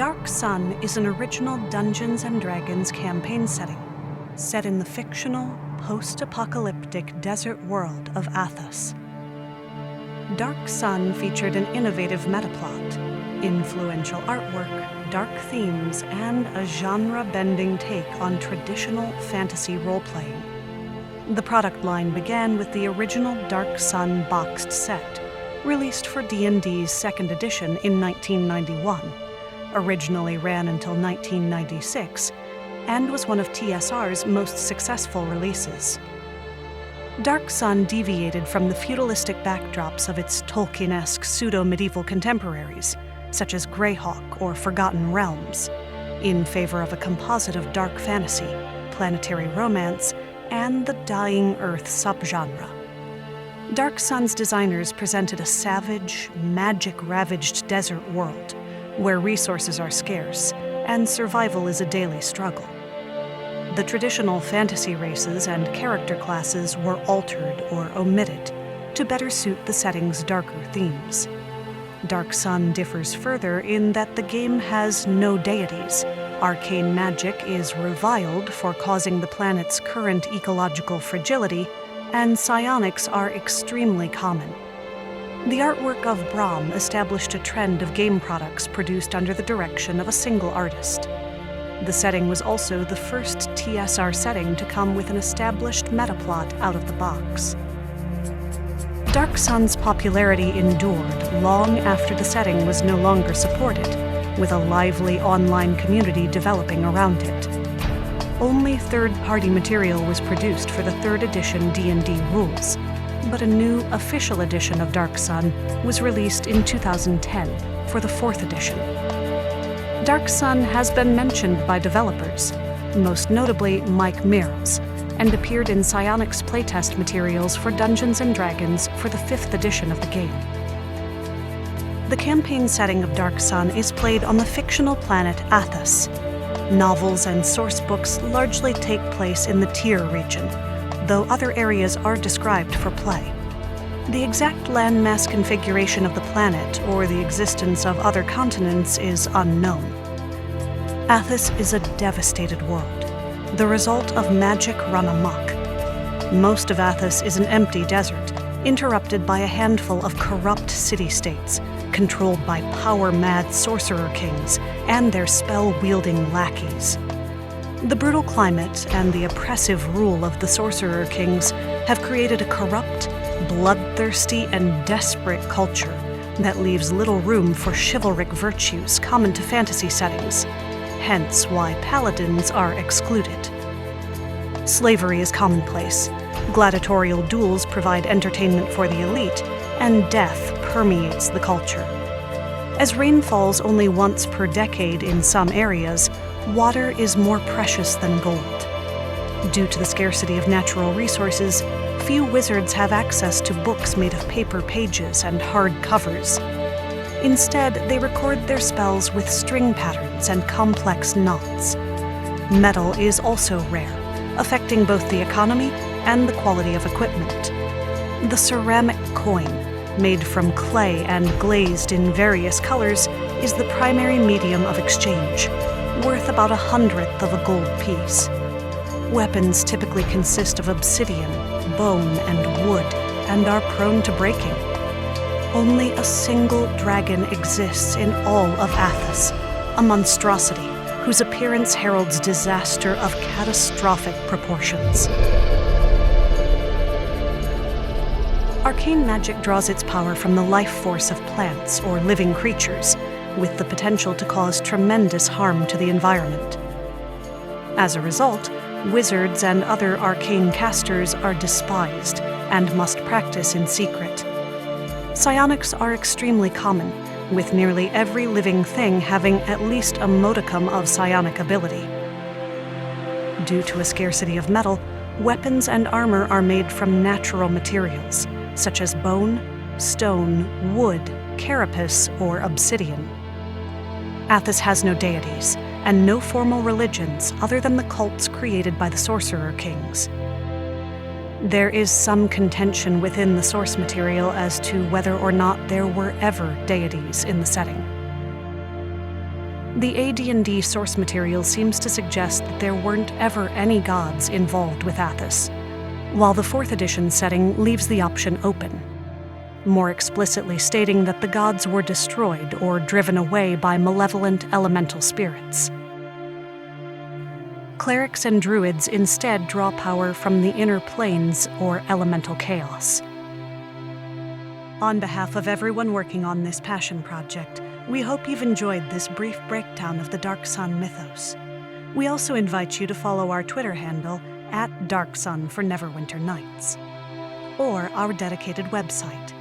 Dark Sun is an original Dungeons & Dragons campaign setting, set in the fictional, post-apocalyptic desert world of Athos. Dark Sun featured an innovative metaplot, influential artwork, dark themes, and a genre-bending take on traditional fantasy role-playing. The product line began with the original Dark Sun boxed set, released for D&D's second edition in 1991, originally ran until 1996, and was one of TSR's most successful releases. Dark Sun deviated from the feudalistic backdrops of its Tolkien-esque pseudo-medieval contemporaries, such as Greyhawk or Forgotten Realms, in favor of a composite of dark fantasy, planetary romance, and the Dying Earth subgenre. Dark Sun's designers presented a savage, magic-ravaged desert world, where resources are scarce and survival is a daily struggle. The traditional fantasy races and character classes were altered or omitted to better suit the setting's darker themes. Dark Sun differs further in that the game has no deities. Arcane magic is reviled for causing the planet's current ecological fragility, and psionics are extremely common. The artwork of Brahm established a trend of game products produced under the direction of a single artist. The setting was also the first TSR setting to come with an established metaplot out of the box. Dark Sun's popularity endured long after the setting was no longer supported, with a lively online community developing around it. Only third-party material was produced for the 3rd edition D&D rules, but a new official edition of Dark Sun was released in 2010 for the 4th edition. Dark Sun has been mentioned by developers, most notably Mike Mears, and appeared in Psionics playtest materials for Dungeons & Dragons for the 5th edition of the game. The campaign setting of Dark Sun is played on the fictional planet Athos. Novels and source books largely take place in the Tyr region, though other areas are described for play. The exact landmass configuration of the planet or the existence of other continents is unknown. Athos is a devastated world, the result of magic run amok. Most of Athos is an empty desert, interrupted by a handful of corrupt city-states, controlled by power-mad sorcerer kings and their spell-wielding lackeys. The brutal climate and the oppressive rule of the sorcerer kings have created a corrupt, bloodthirsty, and desperate culture that leaves little room for chivalric virtues common to fantasy settings, hence why paladins are excluded. Slavery is commonplace, gladiatorial duels provide entertainment for the elite, and death permeates the culture. As rain falls only once per decade in some areas, water is more precious than gold. Due to the scarcity of natural resources, few wizards have access to books made of paper pages and hard covers. Instead, they record their spells with string patterns and complex knots. Metal is also rare, affecting both the economy and the quality of equipment. The ceramic coin, made from clay and glazed in various colors, is the primary medium of exchange, worth about 1/100th of a gold piece. Weapons typically consist of obsidian, bone, and wood, and are prone to breaking. Only a single dragon exists in all of Athos, a monstrosity whose appearance heralds disaster of catastrophic proportions. Arcane magic draws its power from the life force of plants or living creatures, with the potential to cause tremendous harm to the environment. As a result, wizards and other arcane casters are despised and must practice in secret. Psionics are extremely common, with nearly every living thing having at least a modicum of psionic ability. Due to a scarcity of metal, weapons and armor are made from natural materials, such as bone, stone, wood, carapace, or obsidian. Athos has no deities, and no formal religions other than the cults created by the sorcerer kings. There is some contention within the source material as to whether or not there were ever deities in the setting. The AD&D source material seems to suggest that there weren't ever any gods involved with Athos, while the 4th edition setting leaves the option open, more explicitly stating that the gods were destroyed or driven away by malevolent elemental spirits. Clerics and druids instead draw power from the inner planes or elemental chaos. On behalf of everyone working on this passion project, we hope you've enjoyed this brief breakdown of the Dark Sun mythos. We also invite you to follow our Twitter handle @DarkSun for Neverwinter Nights, or our dedicated website,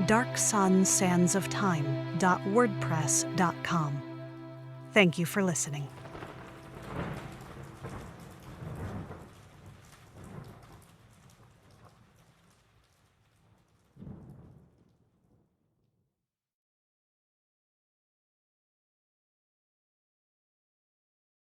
darksunsandsofTime.wordpress.com. Thank you for listening.